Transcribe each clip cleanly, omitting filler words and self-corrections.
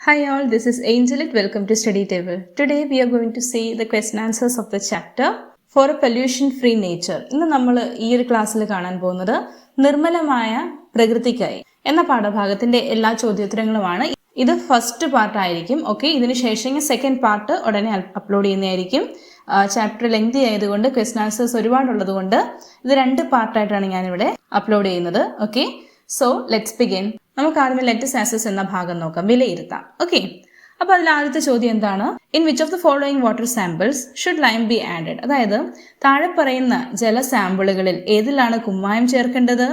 Hi all, this is Angelit. Welcome to Study Table. Today we are going to see the question answers of the chapter For a Pollution Free Nature. ഇന്ന് നമ്മൾ ഈ ഒരു ക്ലാസ്സിൽ കാണാൻ പോകുന്നത് നിർമ്മലമായ പ്രകൃതിക്കായി എന്ന പാഠഭാഗത്തിന്റെ എല്ലാ ചോദ്യോത്തരങ്ങളുമാണ്. ഇത് ഫസ്റ്റ് പാർട്ട് ആയിരിക്കും. ഓക്കെ, ഇതിന് ശേഷം സെക്കൻഡ് പാർട്ട് ഉടനെ അപ്ലോഡ് ചെയ്യുന്നതായിരിക്കും. ചാപ്റ്റർ ലെങ്തി ആയതുകൊണ്ട് ക്വസ്റ്റൻ ആൻസേഴ്സ് ഒരുപാടുള്ളത് കൊണ്ട് ഇത് രണ്ട് പാർട്ടായിട്ടാണ് ഞാനിവിടെ അപ്ലോഡ് ചെയ്യുന്നത്. Okay, so let's begin. നമുക്ക് ആദ്യമേ ലെറ്റസ് ആസസ് എന്ന ഭാഗം നോക്കാം, വിലയിരുത്താം. ഓക്കെ, അപ്പൊ അതിൽ ആദ്യത്തെ ചോദ്യം എന്താണ്? In which of the following water samples should lime B added? അതായത് താഴെ പറയുന്ന ജല സാമ്പിളുകളിൽ ഏതിലാണ് കുമ്മായം ചേർക്കേണ്ടത്?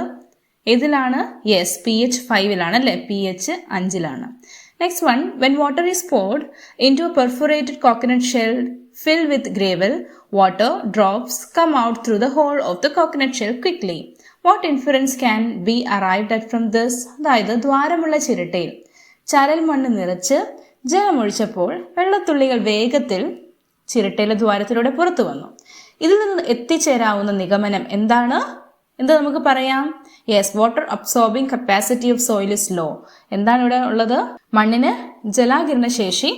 ഏതിലാണ്? യെസ്, pH 5 അല്ലേ, pH 5. Next one, when water is poured into a perforated coconut shell filled with gravel, water drops come out through the hole of the coconut shell quickly. What inference can be arrived at from this? അതായത് ദ്വാരമുള്ള ചിരട്ടയിൽ ചരൽ മണ്ണ് നിറച്ച് ജലമൊഴിച്ചപ്പോൾ വെള്ളത്തുള്ളികൾ വേഗത്തിൽ ചിരട്ടയിലെ ദ്വാരത്തിലൂടെ പുറത്തു വന്നു. ഇതിൽ നിന്ന് എത്തിച്ചേരാവുന്ന നിഗമനം എന്താണ്? എന്താ നമുക്ക് പറയാം? Yes, water absorbing capacity of soil is low. എന്താണ് ഇവിടെ ഉള്ളത്? മണ്ണിന് ജലാകിരണ ശേഷി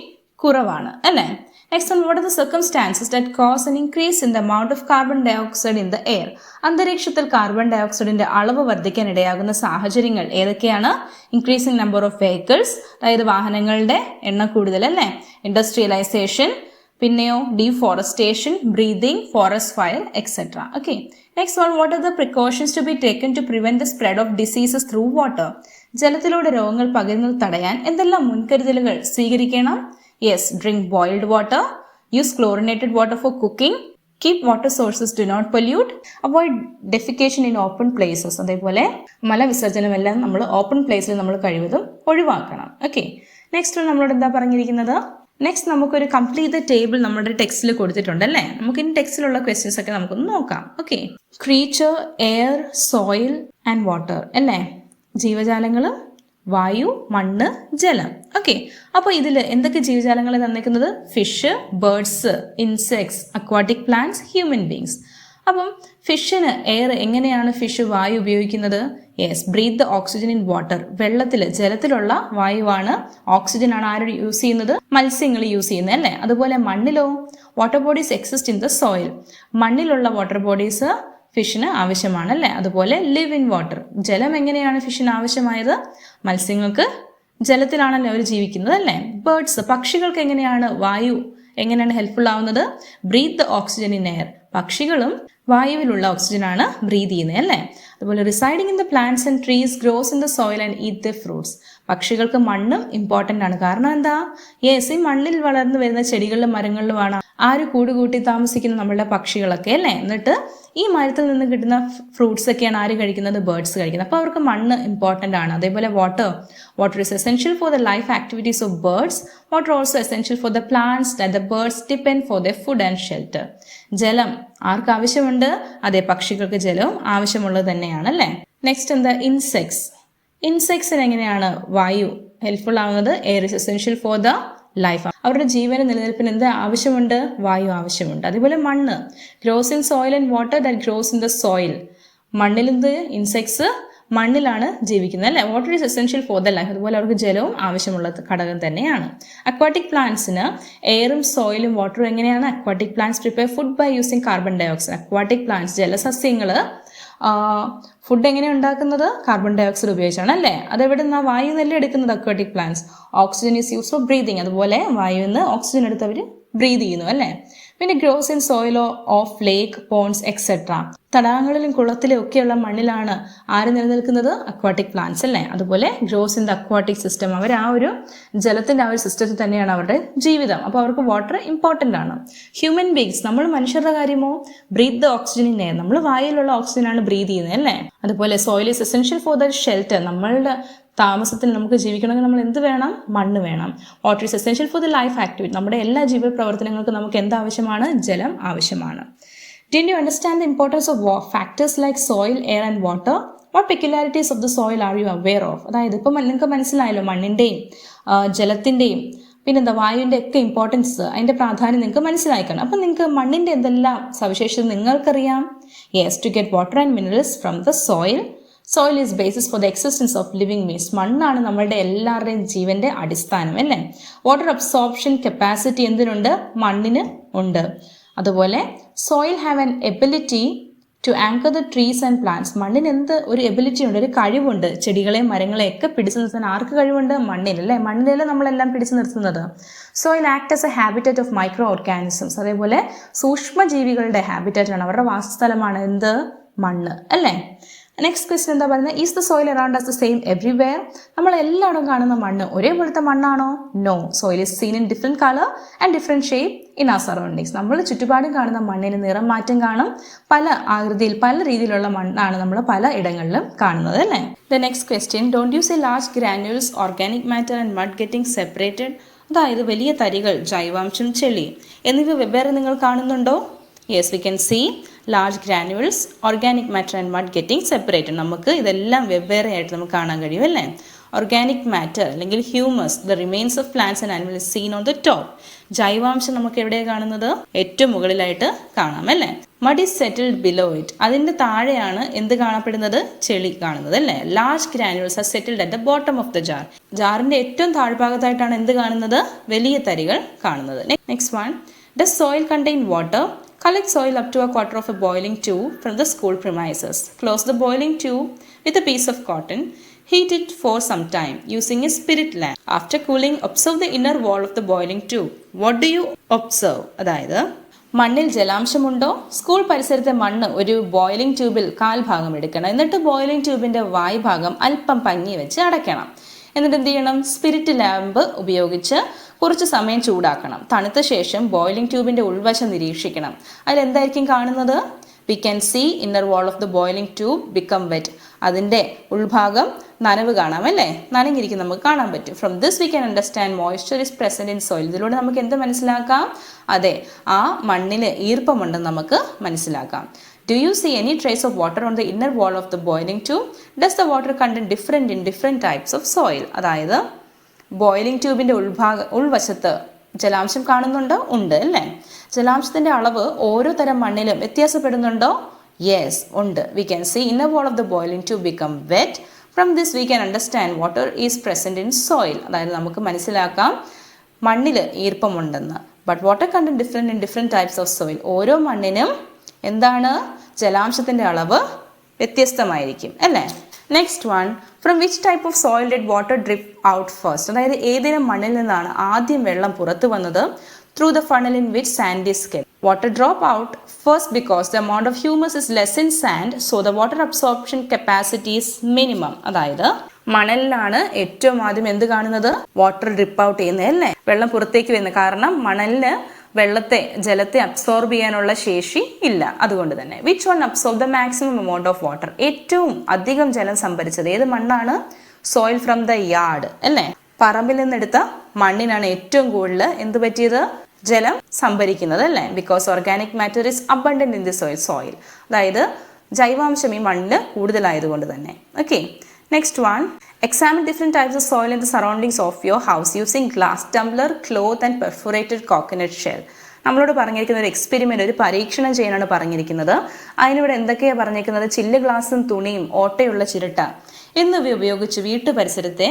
കുറവാണ് അല്ലേ. Next one, what are the circumstances that cause an increase in the amount of carbon dioxide in the air? അന്തരീക്ഷത്തിൽ കാർബൺ ഡയോക്സൈഡിന്റെ അളവ് വർദ്ധിക്കാൻ ഇടയാകുന്ന സാഹചര്യങ്ങൾ ഏതൊക്കെയാണ്? ഇൻക്രീസിംഗ് നമ്പർ ഓഫ് വെഹിക്കിൾസ്, അതായത് വാഹനങ്ങളുടെ എണ്ണം കൂടുതൽ അല്ലേ, ഇൻഡസ്ട്രിയലൈസേഷൻ, പിന്നെയോ deforestation, breathing, forest fire, etcetera. Okay, next one, what are the precautions to be taken to prevent the spread of diseases through water? ജലത്തിലൂടെ രോഗങ്ങൾ പകരുന്നത് തടയാൻ എന്തെല്ലാം മുൻകരുതലുകൾ സ്വീകരിക്കണം? Yes, drink boiled water, use chlorinated water for cooking, keep water sources do not pollute, avoid defecation in open places. അതേപോലെ മലവിസർജനമെല്ലാം നമ്മൾ open പ്ലേസിൽ നമ്മൾ കഴിവതും ഒഴിവാക്കണം. ഓക്കെ, നെക്സ്റ്റ് നമ്മളോട് എന്താ പറഞ്ഞിരിക്കുന്നത്? നെക്സ്റ്റ് നമുക്കൊരു കംപ്ലീറ്റ് ടേബിൾ നമ്മുടെ ടെക്സ്റ്റിൽ കൊടുത്തിട്ടുണ്ട് അല്ലേ. നമുക്ക് ഇനി ടെക്സ്റ്റിലുള്ള ക്വസ്റ്റ്യൻസ് ഒക്കെ നമുക്കൊന്ന് നോക്കാം. Okay, creature, air, soil and water അല്ലേ, ജീവജാലങ്ങളും വായു, മണ്ണ്, ജലം. ഓക്കെ, അപ്പോൾ ഇതിൽ എന്തൊക്കെ ജീവജാലങ്ങൾ തന്നിരിക്കുന്നത്? Fish, birds, insects, aquatic plants, human beings. അപ്പം ഫിഷിന് എയർ, എങ്ങനെയാണ് ഫിഷ് വായു ഉപയോഗിക്കുന്നത്? Yes, breathe the oxygen in water. വെള്ളത്തിൽ, ജലത്തിലുള്ള വായുവാണ്, ഓക്സിജൻ ആണ് ആര് യൂസ് ചെയ്യുന്നത്? മത്സ്യങ്ങൾ യൂസ് ചെയ്യുന്നത് അല്ലേ. അതുപോലെ മണ്ണിലോ, water bodies exist in the soil. മണ്ണിലുള്ള വാട്ടർ ബോഡീസ് ഫിഷിന് ആവശ്യമാണ് അല്ലേ. അതുപോലെ ലിവ് ഇൻ വാട്ടർ. ജലം എങ്ങനെയാണ് ഫിഷിന് ആവശ്യമായത്? മത്സ്യങ്ങൾക്ക് ജലത്തിലാണല്ലോ അവർ ജീവിക്കുന്നത് അല്ലേ. ബേർഡ്സ്, പക്ഷികൾക്ക് എങ്ങനെയാണ് വായു എങ്ങനെയാണ് ഹെൽപ്ഫുൾ ആവുന്നത്? Breathe the oxygen in air. പക്ഷികളും വായുവിലുള്ള ഓക്സിജനാണ് ബ്രീത്ത് ചെയ്യുന്നത് അല്ലേ. അതുപോലെ residing in the plants and trees, grows in the soil and eat the fruits. പക്ഷികൾക്ക് മണ്ണും ഇമ്പോർട്ടൻ്റ് ആണ്. കാരണം എന്താ? യെസ്, ഈ മണ്ണിൽ വളർന്നു വരുന്ന ചെടികളിലും മരങ്ങളിലുമാണ് ആര് കൂടുകൂട്ടി താമസിക്കുന്ന നമ്മളുടെ പക്ഷികളൊക്കെ അല്ലേ. എന്നിട്ട് ഈ മരത്തിൽ നിന്ന് കിട്ടുന്ന ഫ്രൂട്ട്സ് ഒക്കെയാണ് ആര് കഴിക്കുന്നത്? ബേർഡ്സ് കഴിക്കുന്നത്. അപ്പോൾ അവർക്ക് മണ്ണ് ഇമ്പോർട്ടൻ്റ് ആണ്. അതേപോലെ water is essential for the life activities of birds. Water also essential for the plants that the birds depend for the food and shelter. ജലം ആർക്ക് ആവശ്യമുണ്ട്? അതെ, പക്ഷികൾക്ക് ജലവും ആവശ്യമുള്ളത് തന്നെയാണ് അല്ലേ. നെക്സ്റ്റ് എന്താ? ഇൻസെക്ട്സിന് എങ്ങനെയാണ് വായു ഹെൽപ്ഫുൾ ആവുന്നത്? Air is essential for the life. അവരുടെ ജീവന നിലനിൽപ്പിന് എന്ത് ആവശ്യമുണ്ട്? വായു ആവശ്യമുണ്ട്. അതുപോലെ മണ്ണ്, gross in soil and water that gross in the soil. മണ്ണിൽ എന്ത്? ഇൻസെക്ട്സ് മണ്ണിലാണ് ജീവിക്കുന്നത് അല്ലേ. Water is essential for the life. അതുപോലെ അവർക്ക് ജലവും ആവശ്യമുള്ള ഘടകം തന്നെയാണ്. അക്വാട്ടിക് പ്ലാന്റ്സിന് എയറും സോയിലും വാട്ടറും എങ്ങനെയാണ്? Aquatic plants prepare food by using carbon dioxide. Aquatic plants, ജലസസ്യങ്ങൾ ഫുഡ് എങ്ങനെ ഉണ്ടാക്കുന്നത്? കാർബൺ ഡയോക്സൈഡ് ഉപയോഗിച്ചാണ് അല്ലേ. അതെവിടെ നിന്നാ? വായു നെല്ല് എടുക്കുന്നത് aquatic plants. Oxygen is use for breathing. അതുപോലെ വായുവിൽ നിന്ന് ഓക്സിജൻ എടുത്ത് അവർ ബ്രീത് ചെയ്യുന്നു അല്ലേ. പിന്നെ ഗ്രോസ് ഇൻ സോയിലോ ഓഫ് ലേക്ക്, പോൺസ്, എക്സെട്ര. തടാകങ്ങളിലും കുളത്തിലും ഒക്കെയുള്ള മണ്ണിലാണ് ആര് നിലനിൽക്കുന്നത്? അക്വാട്ടിക് പ്ലാന്റ്സ് അല്ലേ. അതുപോലെ grows in the aquatic system. അവർ ആ ഒരു ജലത്തിന്റെ ആ ഒരു സിസ്റ്റത്തിൽ തന്നെയാണ് അവരുടെ ജീവിതം. അപ്പോൾ അവർക്ക് വാട്ടർ ഇമ്പോർട്ടൻ്റ് ആണ്. ഹ്യൂമൻ ബീങ്സ്, നമ്മൾ മനുഷ്യരുടെ കാര്യമോ? Breathe the oxygen in air. നമ്മൾ വായുവിലുള്ള ഓക്സിജനാണ് ബ്രീത് ചെയ്യുന്നത് അല്ലേ. അതുപോലെ soil is essential for the shelter. നമ്മളുടെ താമസത്തിന് നമുക്ക് ജീവിക്കണമെങ്കിൽ നമ്മൾ എന്ത് വേണം? മണ്ണ് വേണം. Water is essential for the life activity. നമ്മുടെ എല്ലാ ജീവ പ്രവർത്തനങ്ങൾക്കും നമുക്ക് എന്താവശ്യമാണ്? ജലം ആവശ്യമാണ്. Did you understand the importance of factors like soil, air and water? What peculiarities of the soil are you aware of? അതായത് ഇപ്പം നിങ്ങൾക്ക് മനസ്സിലായല്ലോ മണ്ണിൻ്റെയും ജലത്തിൻ്റെയും പിന്നെന്താ വായുവിൻ്റെ ഒക്കെ ഇമ്പോർട്ടൻസ്, അതിൻ്റെ പ്രാധാന്യം നിങ്ങൾക്ക് മനസ്സിലാക്കണം. അപ്പം നിങ്ങൾക്ക് മണ്ണിൻ്റെ എന്തെല്ലാം സവിശേഷത നിങ്ങൾക്കറിയാം? Yes, to get water and minerals from the soil. Soil is basis for the existence of living means മണ്ണാണ് നമ്മളുടെ എല്ലാവരുടെയും ജീവന്റെ അടിസ്ഥാനം അല്ലേ. വാട്ടർ അബ്സോർപ്ഷൻ കപ്പാസിറ്റി എന്തിനുണ്ട്? മണ്ണിന് ഉണ്ട്. അതുപോലെ soil have an ability to anchor the trees and plants. മണ്ണിന് എന്ത് ഒരു എബിലിറ്റി ഉണ്ട്, ഒരു കഴിവുണ്ട്. ചെടികളെയും മരങ്ങളെയും ഒക്കെ പിടിച്ചു നിർത്താൻ ആർക്ക് കഴിവുണ്ട്? മണ്ണിന് അല്ലേ. മണ്ണിലല്ലേ നമ്മളെല്ലാം പിടിച്ചു നിർത്തുന്നത്. Soil act as A habitat of micro organisms. അതേപോലെ സൂക്ഷ്മജീവികളുടെ ഹാബിറ്ററ്റാണ്, അവരുടെ വാസസ്ഥലമാണ് എന്ത്? മണ്ണ് അല്ലേ. നെക്സ്റ്റ് ക്വസ്റ്റ്യൻ എന്താ പറയുന്നത്? Is the soil around us the same everywhere? നമ്മൾ എല്ലായിടവും കാണുന്ന മണ്ണ് ഒരേപോലത്തെ മണ്ണാണോ? No. Soil is seen in different colour and different shape in our surroundings. നമ്മൾ ചുറ്റുപാടും കാണുന്ന മണ്ണിന് നിറം മാറ്റം കാണും. പല ആകൃതിയിൽ പല രീതിയിലുള്ള മണ്ണാണ് നമ്മൾ പല ഇടങ്ങളിലും കാണുന്നത് അല്ലേ. The next question, don't you see large granules organic matter and mud getting separated? അതായത് വലിയ തരികൾ, ജൈവാംശം, ചെളി എന്നിവ വെവ്വേറെ നിങ്ങൾ കാണുന്നുണ്ടോ? Yes, we can see large granules, organic matter and mud getting separated. നമുക്ക് ഇതെല്ലാം വെവ്വേറെ ആയിട്ട് നമുക്ക് കാണാൻ കഴിയും അല്ലേ. ഓർഗാനിക് മാറ്റർ അല്ലെങ്കിൽ humus, the remains of plants and animals seen on the top. ജൈവാംശം നമുക്ക് എവിടെയാണ് കാണുന്നത്? ഏറ്റവും മുകളിലായിട്ട് കാണാം അല്ലേ. Mud is settled below it. അതിൻ്റെ താഴെയാണ് എന്ത് കാണപ്പെടുന്നത്? ചെളി കാണുന്നത് അല്ലേ. Large granules are settled at the bottom of the jar. ജാറിന്റെ ഏറ്റവും താഴ്ഭാഗത്തായിട്ടാണ് എന്ത് കാണുന്നത്? വലിയ തരികൾ കാണുന്നത്. Next one, does soil contain water? Collect soil up to a quarter of a boiling tube from the school premises. Close the boiling tube with a piece of cotton. Heat it for some time using a spirit lamp. After cooling, observe the inner wall of the boiling tube. What do you observe? അതായത് മണ്ണിൽ ജലാംശമുണ്ടോ? School പരിസരത്തെ മണ്ണ് ഒരു boiling ട്യൂബിൽ കാൽഭാഗം എടുക്കണം. എന്നിട്ട് boiling ട്യൂബിന്റെ വായ്ഭാഗം അല്പം പഞ്ഞി വെച്ച് അടയ്ക്കണം. എന്നിട്ട് എന്ത് ചെയ്യണം? സ്പിരിറ്റ് ലാമ്പ് ഉപയോഗിച്ച് കുറച്ച് സമയം ചൂടാക്കണം. തണുത്ത ശേഷം ബോയിലിംഗ് ട്യൂബിന്റെ ഉൾവശം നിരീക്ഷിക്കണം. അതിലെന്തായിരിക്കും കാണുന്നത്? We can see inner wall of the boiling tube become wet. അതിൻ്റെ ഉൾഭാഗം നനവ് കാണാം അല്ലേ. നനഞ്ഞിരിക്കും നമുക്ക് കാണാൻ പറ്റും. From this we can understand moisture is present in soil. ഇതിലൂടെ നമുക്ക് എന്ത് മനസ്സിലാക്കാം? അതെ, ആ മണ്ണിൽ ഈർപ്പമുണ്ടെന്ന് നമുക്ക് മനസ്സിലാക്കാം. Do you see any trace of water on the inner wall of the boiling tube? Does the water contain different in different types of soil? അതായത് ബോയിലിംഗ് ട്യൂബിൻ്റെ ഉൾവശത്ത് ജലാംശം കാണുന്നുണ്ടോ? ഉണ്ട് അല്ലേ. ജലാംശത്തിൻ്റെ അളവ് ഓരോ തരം മണ്ണിലും വ്യത്യാസപ്പെടുന്നുണ്ടോ? യെസ്, ഉണ്ട്. We can see inner wall of the boiling tube become wet. From this we can understand water is present in soil. അതായത് നമുക്ക് മനസ്സിലാക്കാം മണ്ണിൽ ഈർപ്പമുണ്ടെന്ന്. But water content different in different types of soil. ഓരോ മണ്ണിനും എന്താണ്? ജലാംശത്തിൻ്റെ അളവ് വ്യത്യസ്തമായിരിക്കും അല്ലേ. Next one, from which type of soil did water drip out first? അതായത് ഏതിനും മണ്ണിൽ നിന്നാണ് ആദ്യം വെള്ളം പുറത്തു വന്നത്? Through the funnel in which sand is kept. Water drop out first because the amount of humus is less in sand, so the water absorption capacity is minimum. അതായത് മണലിലാണ് ഏറ്റവും ആദ്യം എന്ത് കാണുന്നത്? വാട്ടർ ഡ്രിപ്പ് ഔട്ട് ചെയ്യുന്നത് അല്ലേ. വെള്ളം പുറത്തേക്ക് വരുന്നത്. കാരണം മണലിന് ജലത്തെ അബ്സോർബ് ചെയ്യാനുള്ള ശേഷി ഇല്ല. അതുകൊണ്ട് തന്നെ which one absorb the maximum amount of water? ഏറ്റവും അധികം ജലം സംഭരിച്ചത് ഏത് മണ്ണാണ്? സോയിൽ ഫ്രം ദ യാർഡ് അല്ലേ. പറമ്പിൽ നിന്നെടുത്ത മണ്ണിനാണ് ഏറ്റവും കൂടുതൽ എന്ത് പറ്റിയത്? ജലം സംഭരിക്കുന്നത് അല്ലേ. Because organic matter is abundant in the soil. അതായത് ജൈവാംശം ഈ മണ്ണിന് കൂടുതലായതുകൊണ്ട് തന്നെ. Okay, next one, examine different types of soil in the surroundings of your house using glass tumbler, cloth and perforated coconut shell. നമ്മളോട് പറഞ്ഞിരിക്കുന്ന ഒരു എക്സ്പെരിമെൻ്റ്, ഒരു പരീക്ഷണം ചെയ്യാനാണ് പറഞ്ഞിരിക്കുന്നത്. അതിനിവിടെ എന്തൊക്കെയാണ് പറഞ്ഞിരിക്കുന്നത്? ചില്ല് ഗ്ലാസും തുണിയും ഓട്ടയുള്ള ചിരട്ട എന്നിവ ഉപയോഗിച്ച് വീട്ടു പരിസരത്തെ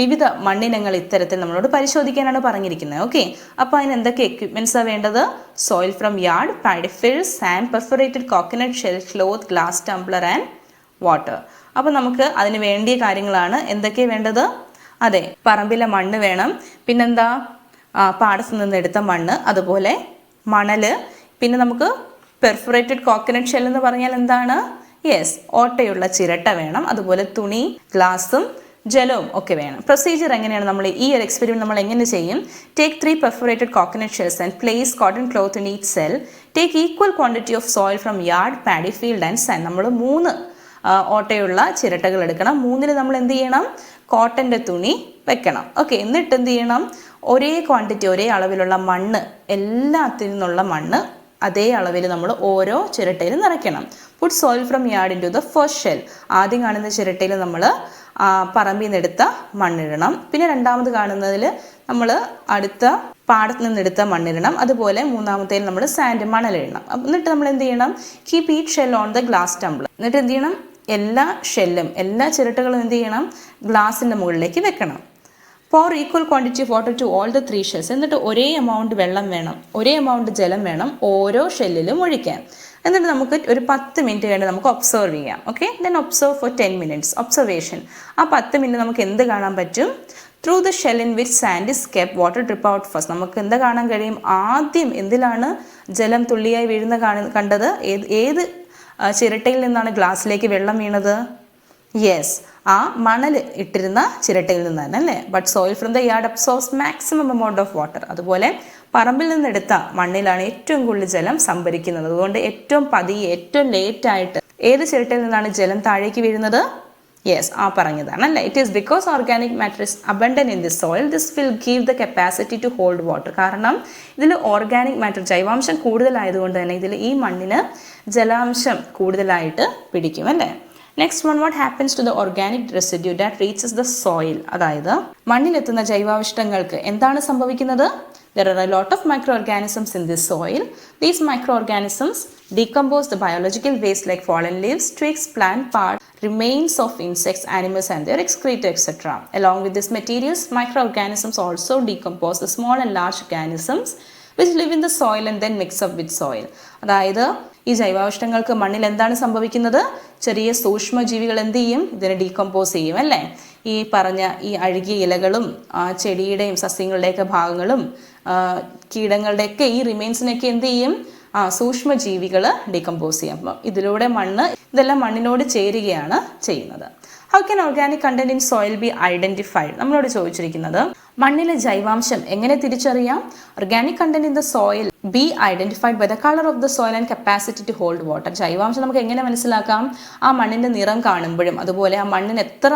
വിവിധ മണ്ണിനങ്ങൾ ഇത്തരത്തിൽ നമ്മളോട് പരിശോധിക്കാനാണ് പറഞ്ഞിരിക്കുന്നത്. ഓക്കെ, അപ്പോൾ അതിന് എന്തൊക്കെ എക്യുപ്മെൻറ്റ്സാണ് വേണ്ടത്? Soil from yard, paddy field, sand, perforated coconut shell, cloth, glass tumbler and water. അപ്പോൾ നമുക്ക് അതിന് വേണ്ടിയ കാര്യങ്ങളാണ് എന്തൊക്കെയാണ് വേണ്ടത്? അതെ, പറമ്പിലെ മണ്ണ് വേണം. പിന്നെന്താ? പാടത്ത് നിന്ന് എടുത്ത മണ്ണ്, അതുപോലെ മണൽ. പിന്നെ നമുക്ക് പെർഫോറേറ്റഡ് കോക്കനട്ട് ഷെൽ എന്ന് പറഞ്ഞാൽ എന്താണ്? യെസ്, ഓട്ടയുള്ള ചിരട്ട വേണം. അതുപോലെ തുണി, ഗ്ലാസും ജലവും ഒക്കെ വേണം. പ്രൊസീജിയർ എങ്ങനെയാണ്? നമ്മൾ ഈ ഒരു എക്സ്പെരിമെൻറ്റ് നമ്മൾ എങ്ങനെ ചെയ്യും? Take 3 perforated coconut shells and place cotton cloth in each shell. Take equal quantity of soil from yard, paddy field and sand. നമ്മൾ 3 ഓട്ടയുള്ള ചിരട്ടകൾ എടുക്കണം. 3ൽ നമ്മൾ എന്ത് ചെയ്യണം? കോട്ടൻ്റെ തുണി വെക്കണം. ഓക്കെ, എന്നിട്ട് എന്ത് ചെയ്യണം? ഒരേ ക്വാണ്ടിറ്റി, ഒരേ അളവിലുള്ള മണ്ണ്, എല്ലാത്തിൽ നിന്നുള്ള മണ്ണ് അതേ അളവിൽ നമ്മൾ ഓരോ ചിരട്ടയിലും നിറയ്ക്കണം. Put soil from yard in to the first shell. ആദ്യം കാണുന്ന ചിരട്ടയിൽ നമ്മൾ പറമ്പിൽ നിന്നെടുത്ത മണ്ണിടണം. പിന്നെ രണ്ടാമത് കാണുന്നതിൽ നമ്മൾ അടുത്ത പാടത്ത് നിന്നെടുത്ത മണ്ണിടണം. അതുപോലെ മൂന്നാമത്തേൽ നമ്മൾ സാൻഡ്, മണലിടണം. എന്നിട്ട് നമ്മൾ എന്ത് ചെയ്യണം? Keep each shell on the glass Tumblr. എന്നിട്ട് എന്ത് ചെയ്യണം? എല്ലാ ഷെല്ലും എല്ലാ ചിരട്ടകളും എന്ത് ചെയ്യണം, ഗ്ലാസിൻ്റെ മുകളിലേക്ക് വെക്കണം. pour equal quantity of water to all the 3 shells. എന്നിട്ട് ഒരേ എമൗണ്ട് വെള്ളം വേണം, ഒരേ എമൗണ്ട് ജലം വേണം ഓരോ ഷെല്ലിലും ഒഴിക്കാൻ. എന്നിട്ട് നമുക്ക് ഒരു 10 മിനിറ്റ് കഴിഞ്ഞ് നമുക്ക് ഒബ്സർവ് ചെയ്യാം. Okay, then observe for 10 minutes. Observation. ആ 10 മിനിറ്റ് നമുക്ക് എന്ത് കാണാൻ പറ്റും? Through the shell in which sand is kept water drip out first. നമുക്ക് എന്താ കാണാൻ കഴിയും? ആദ്യം എന്തിലാണ് ജലം തുള്ളിയായി വീഴുന്ന കണ്ടത്? ഏത് ചിരട്ടയിൽ നിന്നാണ് ഗ്ലാസ്സിലേക്ക് വെള്ളം വീണത്? യെസ്, ആ മണൽ ഇട്ടിരുന്ന ചിരട്ടയിൽ നിന്നാണ് അല്ലേ. But soil from the yard absorbs maximum amount of water. അതുപോലെ പറമ്പിൽ നിന്നെടുത്ത മണ്ണിലാണ് ഏറ്റവും കൂടുതൽ ജലം സംഭരിക്കുന്നത്. അതുകൊണ്ട് ഏറ്റവും പതിയെ, ഏറ്റവും ലേറ്റായിട്ട് ഏത് ചിരട്ടയിൽ നിന്നാണ് ജലം താഴേക്ക് വീഴുന്നത്? യെസ്, ആ പറഞ്ഞതാണ് അല്ലേ. It is because organic matter is abundant in this soil this will give the capacity to hold water. കാരണം ഇതിൽ ഓർഗാനിക് മാറ്റർ, ജൈവാംശം കൂടുതലായതുകൊണ്ട് തന്നെ ഇതിൽ ഈ മണ്ണിന് ജലാംശം കൂടുതലായിട്ട് പിടിക്കും അല്ലേ. Next one, what happens to the organic residue that reaches the soil. അതായത് മണ്ണിലെത്തുന്ന ജൈവാവശിഷ്ടങ്ങൾക്ക് എന്താണ് സംഭവിക്കുന്നത്? There are a lot of microorganisms in this soil. These microorganisms decompose the biological waste like fallen leaves, twigs, plant parts, remains of insects, animals and their excreta, etc. Along with these materials, microorganisms also decompose the small and large organisms which live in the soil and then mix up with soil. അതായത് ഈ ജൈവാവശിഷ്ടങ്ങൾക്ക് മണ്ണിൽ എന്താണ് സംഭവിക്കുന്നത്? ചെറിയ സൂക്ഷ്മജീവികൾ എന്ത് ചെയ്യും? ഇതിനെ decompose ചെയ്യും അല്ലേ. ഈ പറഞ്ഞ ഈ അഴുകിയ ഇലകളും ചെടിയുടെയും സസ്യങ്ങളുടെയൊക്കെ ഭാഗങ്ങളും കീടങ്ങളുടെയൊക്കെ ഈ റിമെയിൻസിനൊക്കെ എന്ത് ചെയ്യും? സൂക്ഷ്മജീവികൾ ഡീകമ്പോസ് ചെയ്യും. അപ്പം ഇതിലൂടെ ഇതെല്ലാം മണ്ണിനോട് ചേരുകയാണ് ചെയ്യുന്നത്. How can organic content in soil be identified? നമ്മളോട് ചോദിച്ചിരിക്കുന്നത് മണ്ണിലെ ജൈവാംശം എങ്ങനെ തിരിച്ചറിയാം? Organic content in the soil be identified by the colour of the soil and capacity to hold water. ജൈവാംശം നമുക്ക് എങ്ങനെ മനസ്സിലാക്കാം? ആ മണ്ണിന്റെ നിറം കാണുമ്പോഴും അതുപോലെ ആ മണ്ണിന് എത്ര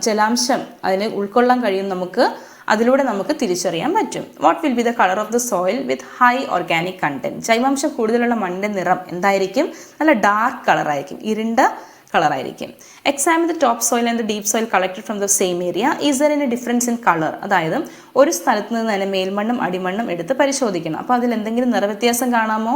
ജലാംശം അതിന് ഉൾക്കൊള്ളാൻ കഴിയും നമുക്ക് അതിലൂടെ നമുക്ക് തിരിച്ചറിയാൻ പറ്റും. What will be the colour of the soil with high organic content? ജൈവാംശം കൂടുതലുള്ള മണ്ണിന്റെ നിറം എന്തായിരിക്കും? നല്ല ഡാർക്ക് കളറായിരിക്കും, ഇരുണ്ട കളറായിരിക്കും. Examine the top soil and the deep soil collected from the same area. Is there any difference in colour? അതായത് ഒരു സ്ഥലത്ത് നിന്ന് തന്നെ മേൽമണ്ണും അടിമണ്ണും എടുത്ത് പരിശോധിക്കണം. അപ്പോൾ അതിൽ എന്തെങ്കിലും നിറവ്യത്യാസം കാണാമോ?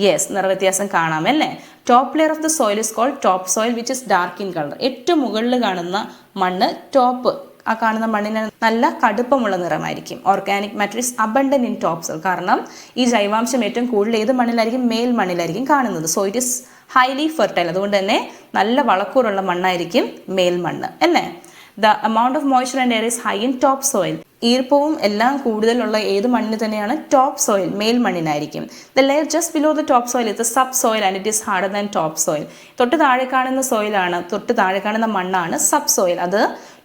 യെസ്, നിറവ്യത്യാസം കാണാം അല്ലേ. Top layer of the soil is called top soil which is dark in colour. ഏറ്റവും മുകളിൽ കാണുന്ന മണ്ണ് ടോപ്പ്, ആ കാണുന്ന മണ്ണിന് നല്ല കടുപ്പമുള്ള നിറമായിരിക്കും. Organic matter is abundant in top soil. കാരണം ഈ ജൈവാംശം ഏറ്റവും കൂടുതൽ ഏത് മണ്ണിലായിരിക്കും? മേൽ മണ്ണിലായിരിക്കും കാണുന്നത്. So it is highly fertile. അതുകൊണ്ട് തന്നെ നല്ല വളക്കൂറുള്ള മണ്ണായിരിക്കും മേൽമണ്ണ് അല്ലേ. The amount of moisture and air is high in top soil. ഈർപ്പവും എല്ലാം കൂടുതലുള്ള ഏത് മണ്ണിന് തന്നെയാണ്? ടോപ്പ് സോയിൽ, മേൽ മണ്ണിനായിരിക്കും. The layer just below the top soil is sub soil and it is harder than top soil. തൊട്ട് താഴെ കാണുന്ന സോയിലാണ്, തൊട്ട് താഴെ കാണുന്ന മണ്ണാണ് സബ് സോയിൽ. അത്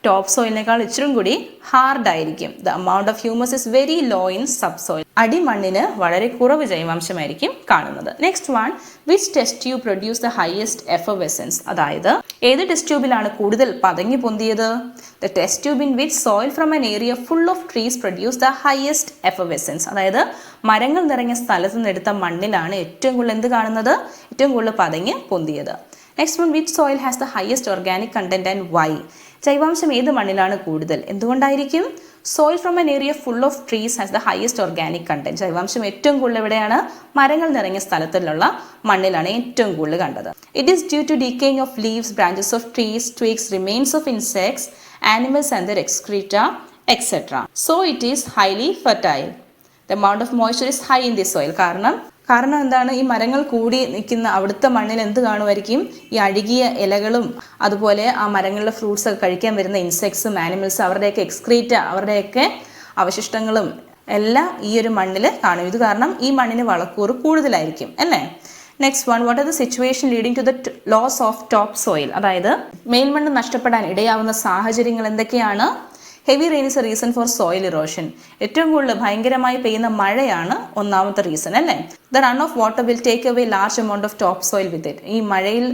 ടോപ്പ് സോയിലിനേക്കാൾ ഇച്ചിരും കൂടി ഹാർഡായിരിക്കും. The amount of humus is very low in sub soil. അടിമണ്ണിന് വളരെ കുറവ് ജൈവാംശമായിരിക്കും കാണുന്നത്. Next one, which test tube produce the highest effervescence? അതായത് ഏത് ടെസ്റ്റ് ട്യൂബിലാണ് കൂടുതൽ പതങ്ങി പൊന്തിയത്? The test tube in which soil from an area full of trees produce the highest effervescence. അതായത് മരങ്ങൾ നിറഞ്ഞ സ്ഥലത്ത് നിന്ന് എടുത്ത മണ്ണിലാണ് ഏറ്റവും കൂടുതൽ എന്ത് കാണുന്നത്? ഏറ്റവും കൂടുതൽ പതങ്ങി പൊന്തിയത്. Next one, which soil has the highest organic content and why? ജൈവാംശം ഏത് മണ്ണിലാണ് കൂടുതൽ? എന്തുകൊണ്ടായിരിക്കും? Soil from an area full of trees has the highest organic content. ജൈവാംശം ഏറ്റവും കൂടുതൽ എവിടെയാണ്? മരങ്ങൾ നിറഞ്ഞ സ്ഥലത്തിലുള്ള മണ്ണിലാണ് ഏറ്റവും കൂടുതൽ കണ്ടത്. It is due to decaying of leaves, branches of trees, twigs, remains of insects, animals and their excreta, etc. So it is highly fertile. The amount of moisture is high in this soil. കാരണം എന്താണ്? ഈ മരങ്ങൾ കൂടി നിൽക്കുന്ന അവിടുത്തെ മണ്ണിൽ എന്ത് കാണുമായിരിക്കും? ഈ അഴുകിയ ഇലകളും അതുപോലെ ആ മരങ്ങളിലെ ഫ്രൂട്ട്സ് ഒക്കെ കഴിക്കാൻ വരുന്ന ഇൻസെക്ട്സും ആനിമൽസും അവരുടെയൊക്കെ എക്സ്ക്രീറ്റ, അവരുടെയൊക്കെ അവശിഷ്ടങ്ങളും എല്ലാം ഈ ഒരു മണ്ണിൽ കാണും. ഇത് കാരണം ഈ മണ്ണിന് വളക്കൂറ് കൂടുതലായിരിക്കും അല്ലേ. Next one, what are the situation leading to the loss of top soil? അതായത് മേൽമണ്ണ് നഷ്ടപ്പെടാൻ ഇടയാവുന്ന സാഹചര്യങ്ങൾ എന്തൊക്കെയാണ്? Heavy rain is a reason for soil erosion. ഏറ്റവും കൂടുതൽ ഭയങ്കരമായി പെയ്യുന്ന മഴയാണ് ഒന്നാമത്തെ റീസൺ അല്ലേ. The run off water will take away large amount of top soil with it. ഈ മഴയിൽ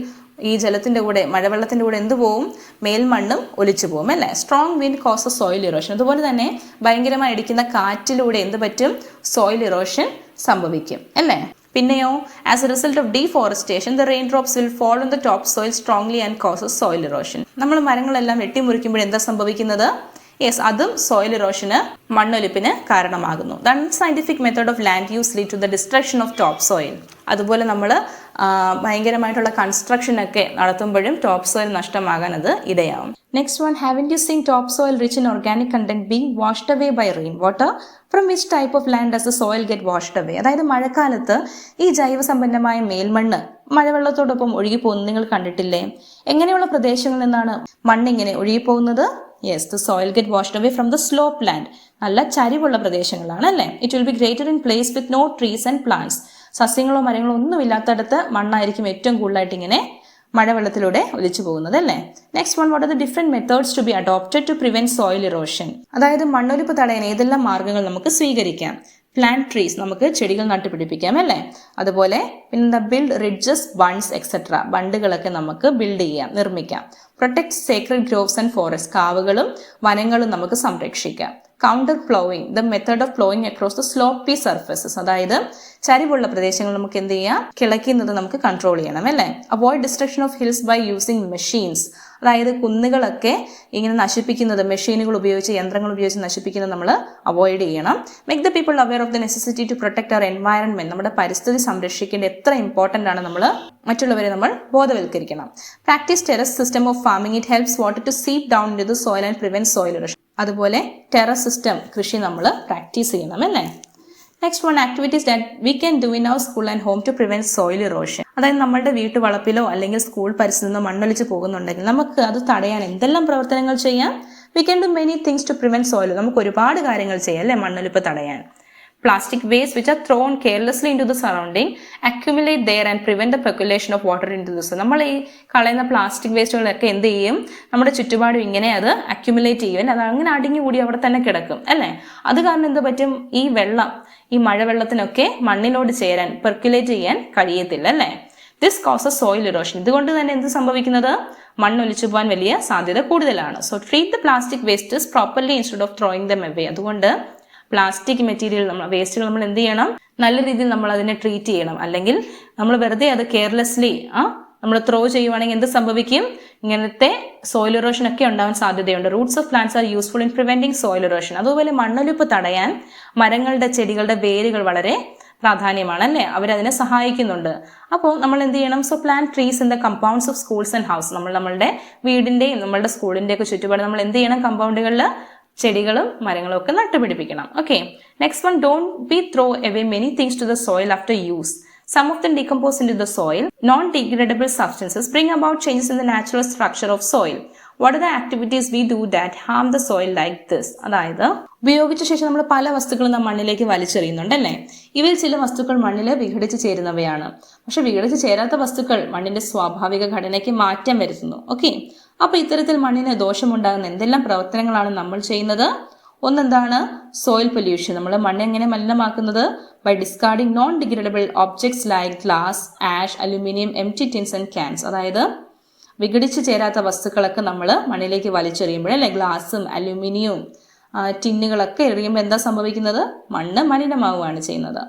ഈ ജലത്തിൻ്റെ കൂടെ, മഴവെള്ളത്തിൻ്റെ കൂടെ എന്ത് പോവും? മേൽമണ്ണും ഒലിച്ചു പോകും അല്ലേ. Strong wind causes soil erosion. അതുപോലെ തന്നെ ഭയങ്കരമായി അടിക്കുന്ന കാറ്റിലൂടെ എന്ത് പറ്റും? സോയിൽ ഇറോഷൻ സംഭവിക്കും അല്ലേ. പിന്നെയോ, as a result of deforestation the rain drops will fall on the top soil strongly and causes soil erosion. നമ്മൾ മരങ്ങളെല്ലാം വെട്ടിമുറിക്കുമ്പോൾ എന്താ സംഭവിക്കുന്നത്? യെസ്, അതും സോയിൽ ഇറോഷന്, മണ്ണൊലിപ്പിന് കാരണമാകുന്നു. The unscientific method of land use lead to the destruction of top soil. അതുപോലെ നമ്മൾ ഭയങ്കരമായിട്ടുള്ള കൺസ്ട്രക്ഷൻ ഒക്കെ നടത്തുമ്പോഴും ടോപ്പ് സോയിൽ നഷ്ടമാകാൻ അത് ഇടയാവും. Next one, haven't you seen top soil rich in organic content being washed away by rain water? From which type of land does the soil get washed away? അതായത് മഴക്കാലത്ത് ഈ ജൈവസമ്പന്നമായ മേൽമണ്ണ് മഴവെള്ളത്തോടൊപ്പം ഒഴുകിപ്പോകുന്നത് നിങ്ങൾ കണ്ടിട്ടില്ലേ? എങ്ങനെയുള്ള പ്രദേശങ്ങളിൽ നിന്നാണ് മണ്ണിങ്ങനെ ഒഴുകിപ്പോകുന്നത്? Yes, the soil get washed away from the slope land. നല്ല ചരിവുള്ള പ്രദേശങ്ങളാണ് അല്ലേ? It will be greater in place with no trees and plants. സസ്യങ്ങളോ മരങ്ങളോ ഒന്നും ഇല്ലാത്തടത്ത് മണ്ണായിരിക്കും ഏറ്റവും കൂടുതലായിട്ട് ഇങ്ങനെ മഴവെള്ളത്തിലൂടെ ഒലിച്ചു പോകുന്നത് അല്ലേ? Next one, what are the different methods to be adopted to prevent soil erosion? അതായത് മണ്ണൊലിപ്പ് തടയാൻ ഏതെല്ലാം മാർഗ്ഗങ്ങൾ നമുക്ക് സ്വീകരിക്കാം? പ്ലാന്റ് ട്രീസ്, നമുക്ക് ചെടികൾ നട്ടുപിടിപ്പിക്കാം അല്ലേ? അതുപോലെ പിന്നെ ബിൽഡ് റിഡ്ജസ്, ബൺസ് എക്സെട്ര, ബണ്ടുകളൊക്കെ നമുക്ക് ബിൽഡ് ചെയ്യാം, നിർമ്മിക്കാം. Protect sacred groves and forest, കാവുകളും വനങ്ങളും നമുക്ക് സംരക്ഷിക്കാം. Counter ploughing, the method of ploughing across the sloppy surfaces, അതായത് ചരിവുള്ള പ്രദേശങ്ങൾ നമുക്ക് എന്ത് ചെയ്യാം? കിളയ്ക്കുന്നത് നമുക്ക് കൺട്രോൾ ചെയ്യണം അല്ലേ? Avoid destruction of hills by using machines, അതായത് കുന്നുകളൊക്കെ ഇങ്ങനെ നശിപ്പിക്കുന്നത് മെഷീനുകൾ ഉപയോഗിച്ച്, യന്ത്രങ്ങൾ ഉപയോഗിച്ച് നശിപ്പിക്കുന്നത് നമ്മൾ അവോയ്ഡ് ചെയ്യണം. Make the people aware of the necessity to protect our environment, നമ്മുടെ പരിസ്ഥിതി സംരക്ഷിക്കേണ്ട എത്ര ഇമ്പോർട്ടന്റ് ആണ് നമ്മൾ മറ്റുള്ളവരെ നമ്മൾ ബോധവൽക്കരിക്കണം. Practise terrace system of farming, it helps water to seep down in to the soil and prevent soil erosion. അതുപോലെ ടെറസ് സിസ്റ്റം കൃഷി നമ്മൾ പ്രാക്ടീസ് ചെയ്യണം അല്ലേ? Next one, activities that we can do in our school and home to prevent soil erosion. അതായത് നമ്മുടെ വീട്ടുവളപ്പിലോ അല്ലെങ്കിൽ school പരിസരത്തോ മണ്ണൊലിച്ച് പോകുന്നുണ്ടെങ്കിൽ നമുക്ക് അത് തടയാൻ എന്തെല്ലാം പ്രവർത്തനങ്ങൾ ചെയ്യാം? We can do many things to prevent soil. നമുക്ക് ഒരുപാട് കാര്യങ്ങൾ ചെയ്യാം അല്ലേ മണ്ണൊലിപ്പ് തടയാൻ? Plastic waste which are thrown carelessly into the surrounding accumulate there and prevent the percolation of water into the soil. നമ്മൾ ഈ കളയുന്ന പ്ലാസ്റ്റിക് വേസ്റ്റുകളൊക്കെ എന്ത് ചെയ്യും? നമ്മുടെ ചുറ്റുപാടും ഇങ്ങനെ അത് അക്യുമുലേറ്റ് ചെയ്യും, അത് അങ്ങനെ അടിഞ്ഞുകൂടി അവിടെ തന്നെ കിടക്കും അല്ലേ? അത് കാരണം എന്ത് പറ്റും? ഈ വെള്ളം, ഈ മഴവെള്ളത്തിനൊക്കെ മണ്ണിനോട് ചേരാൻ, പെർക്കുലേറ്റ് ചെയ്യാൻ കഴിയത്തില്ല അല്ലേ? This causes soil erosion. ഇതുകൊണ്ട് തന്നെ എന്ത് സംഭവിക്കുന്നത്? മണ്ണൊലിച്ചു പോകാൻ വലിയ സാധ്യത കൂടുതലാണ്. So treat the plastic wastes properly instead of throwing dum away. അതുകൊണ്ട് പ്ലാസ്റ്റിക് മെറ്റീരിയൽ വേസ്റ്റുകൾ നമ്മൾ എന്ത് ചെയ്യണം? നല്ല രീതിയിൽ നമ്മൾ അതിനെ ട്രീറ്റ് ചെയ്യണം. അല്ലെങ്കിൽ നമ്മൾ വെറുതെ അത് കെയർലെസ്ലി നമ്മൾ ത്രോ ചെയ്യുവാണെങ്കിൽ എന്ത് സംഭവിക്കും? ഇങ്ങനത്തെ സോയിൽ ഇറോഷൻ ഒക്കെ ഉണ്ടാവാൻ സാധ്യതയുണ്ട്. Roots of plants R useful in preventing soil erosion. അതുപോലെ മണ്ണൊലിപ്പ് തടയാൻ മരങ്ങളുടെ, ചെടികളുടെ വേരുകൾ വളരെ പ്രാധാന്യമാണ് അല്ലേ? അവരതിനെ സഹായിക്കുന്നുണ്ട്. അപ്പോൾ നമ്മൾ എന്ത് ചെയ്യണം? So plant trees in the compounds of schools and house. നമ്മളുടെ വീടിന്റെയും നമ്മളുടെ സ്കൂളിന്റെ ഒക്കെ ചുറ്റുപാട് നമ്മൾ എന്ത് ചെയ്യണം? കമ്പൗണ്ടുകളിൽ ചെടികളും മരങ്ങളും ഒക്കെ നട്ടുപിടിപ്പിക്കണം. Okay, next one, don't be throw away many things to the soil after use. Some of them decompose into the soil. Non-degradable substances bring about changes in the natural structure of soil. What are the activities we do that harm the soil like this? അതായത് ഉപയോഗിച്ച ശേഷം നമ്മൾ പല വസ്തുക്കളും മണ്ണിലേക്ക് വലിച്ചെറിയുന്നുണ്ടല്ലേ? ഇവയിൽ ചില വസ്തുക്കൾ മണ്ണിൽ വിഘടിച്ച് ചേരുന്നവയാണ്. പക്ഷെ വിഘടിച്ച് ചേരാത്ത വസ്തുക്കൾ മണ്ണിന്റെ സ്വാഭാവിക ഘടനയ്ക്ക് മാറ്റം വരുത്തുന്നു. ഓക്കെ, അപ്പൊ ഇത്തരത്തിൽ മണ്ണിന് ദോഷമുണ്ടാകുന്ന എന്തെല്ലാം പ്രവർത്തനങ്ങളാണ് നമ്മൾ ചെയ്യുന്നത്? ഒന്നെന്താണ്? Soil pollution. നമ്മൾ മണ്ണ് എങ്ങനെ മലിനമാക്കുന്നത്? By discarding non degradable objects like glass, ash, aluminium, empty tins and cans. അതായത് വിഘടിച്ച് ചേരാത്ത വസ്തുക്കളൊക്കെ നമ്മൾ മണ്ണിലേക്ക് വലിച്ചെറിയുമ്പോൾ അല്ലെ, ഗ്ലാസും അലുമിനിയവും ടിന്നുകളൊക്കെ എറിയുമ്പോൾ എന്താ സംഭവിക്കുന്നത്? മണ്ണ് മലിനമാവുകയാണ് ചെയ്യുന്നത്.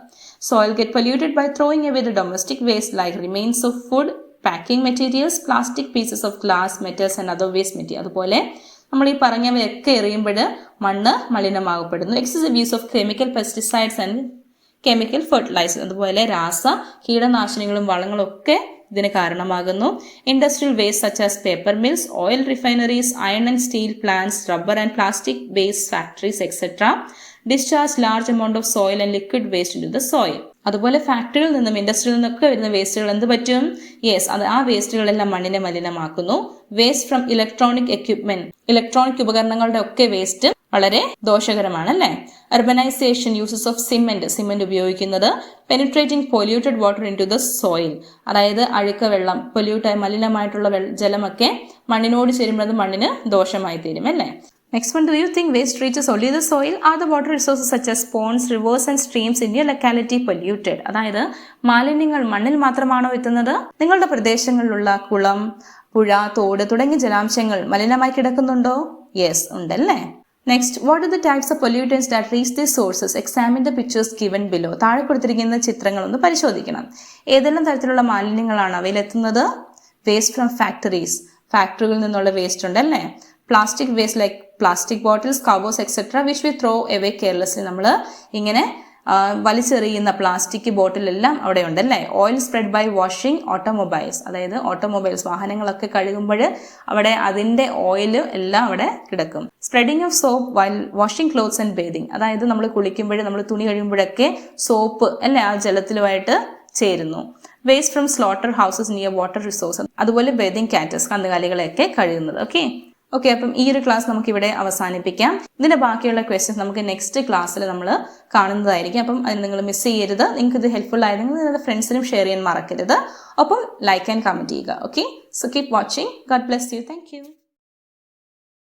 Soil get polluted by throwing away the domestic waste like remains of food, packing materials, plastic pieces of glass, metals and other waste material. അതുപോലെ നമ്മൾ ഈ പറഞ്ഞവയൊക്കെ എറിയുമ്പോൾ മണ്ണ് മലിനമാകപ്പെടുന്നു. Excessive use of chemical pesticides and chemical fertiliser, അതുപോലെ രാസ കീടനാശിനികളും വളങ്ങളും ഒക്കെ ഇതിന് കാരണമാകുന്നു. Industrial waste such as paper mills, oil refineries, iron and steel plants, rubber and plastic waste factories etcetera discharge large amount of soil and liquid waste in to the soil. അതുപോലെ ഫാക്ടറിയിൽ നിന്നും ഇൻഡസ്ട്രിയിൽ നിന്നൊക്കെ വരുന്ന വേസ്റ്റുകൾ എന്ത് പറ്റും? യെസ്, അത് ആ വേസ്റ്റുകളെല്ലാം മണ്ണിനെ മലിനമാക്കുന്നു. Waste from electronic equipment, electronic ഉപകരണങ്ങളുടെ ഒക്കെ വേസ്റ്റ് വളരെ ദോഷകരമാണ് അല്ലേ? അർബനൈസേഷൻ, യൂസസ് ഓഫ് സിമെന്റ് ഉപയോഗിക്കുന്നത്. Penetrating polluted water in to the soil, അതായത് അഴുക്ക വെള്ളം, പൊല്യൂട്ടായി മലിനമായിട്ടുള്ള ജലമൊക്കെ മണ്ണിനോട് ചേരുമ്പോൾ അത് മണ്ണിന് ദോഷമായി തീരും അല്ലേ? Next one, do you think waste reaches only the soil? Are the water resources such as ponds, rivers and streams in your locality polluted? അതായത് മാലിന്യങ്ങൾ മണ്ണിൽ മാത്രമാണോ എത്തുന്നത്? നിങ്ങളുടെ പ്രദേശങ്ങളിലുള്ള കുളം, പുഴ, തോട് തുടങ്ങിയ ജലാംശങ്ങൾ മലിനമായി കിടക്കുന്നുണ്ടോ? യെസ്, ഉണ്ടല്ലേ. Next, what are the types of pollutants that reach the sources? Examine the pictures given below. താഴെ കൊടുത്തിരിക്കുന്ന ചിത്രങ്ങളൊന്ന് പരിശോധിക്കണം. ഏതെല്ലാം തരത്തിലുള്ള മാലിന്യങ്ങളാണ് അവയിലെത്തുന്നത്? വേസ്റ്റ് ഫ്രം ഫാക്ടറീസ്, ഫാക്ടറികളിൽ നിന്നുള്ള വേസ്റ്റ് ഉണ്ടല്ലേ. Plastic waste like plastic bottles, covers etcetera which we throw away carelessly. നമ്മൾ ഇങ്ങനെ വലിച്ചെറിയുന്ന പ്ലാസ്റ്റിക് ബോട്ടിലെല്ലാം അവിടെ ഉണ്ട് അല്ലേ. Oil spread by washing automobiles, അതായത് ഓട്ടോമൊബൈൽസ് വാഹനങ്ങളൊക്കെ കഴുകുമ്പോൾ അവിടെ അതിൻ്റെ ഓയിൽ എല്ലാം അവിടെ കിടക്കും. Spreading of soap while washing clothes and bathing, അതായത് നമ്മൾ കുളിക്കുമ്പോൾ നമ്മൾ തുണി കഴിയുമ്പോഴൊക്കെ സോപ്പ് അല്ലേ ആ ജലത്തിലുമായിട്ട് ചേരുന്നു. Waste from slaughter houses near water resource, അതുപോലെ ബേതിങ് കാറ്റസ്, കന്നുകാലികളെയൊക്കെ കഴുകുന്നത്. ഓക്കെ, അപ്പം ഈ ഒരു ക്ലാസ് നമുക്കിവിടെ അവസാനിപ്പിക്കാം. ഇതിന്റെ ബാക്കിയുള്ള ക്വസ്റ്റ്യൻസ് നമുക്ക് നെക്സ്റ്റ് ക്ലാസ്സിൽ നമ്മൾ കാണുന്നതായിരിക്കും. അപ്പം അത് നിങ്ങൾ മിസ് ചെയ്യരുത്. നിങ്ങൾക്ക് ഇത് ഹെൽപ്ഫുൾ ആയിരുന്നെങ്കിൽ നിങ്ങളുടെ ഫ്രണ്ട്സിനും ഷെയർ ചെയ്യാൻ മറക്കരുത്. ഒപ്പം ലൈക്ക് ആൻഡ് കമന്റ് ചെയ്യുക. Okay, so keep watching. God bless you. Thank you.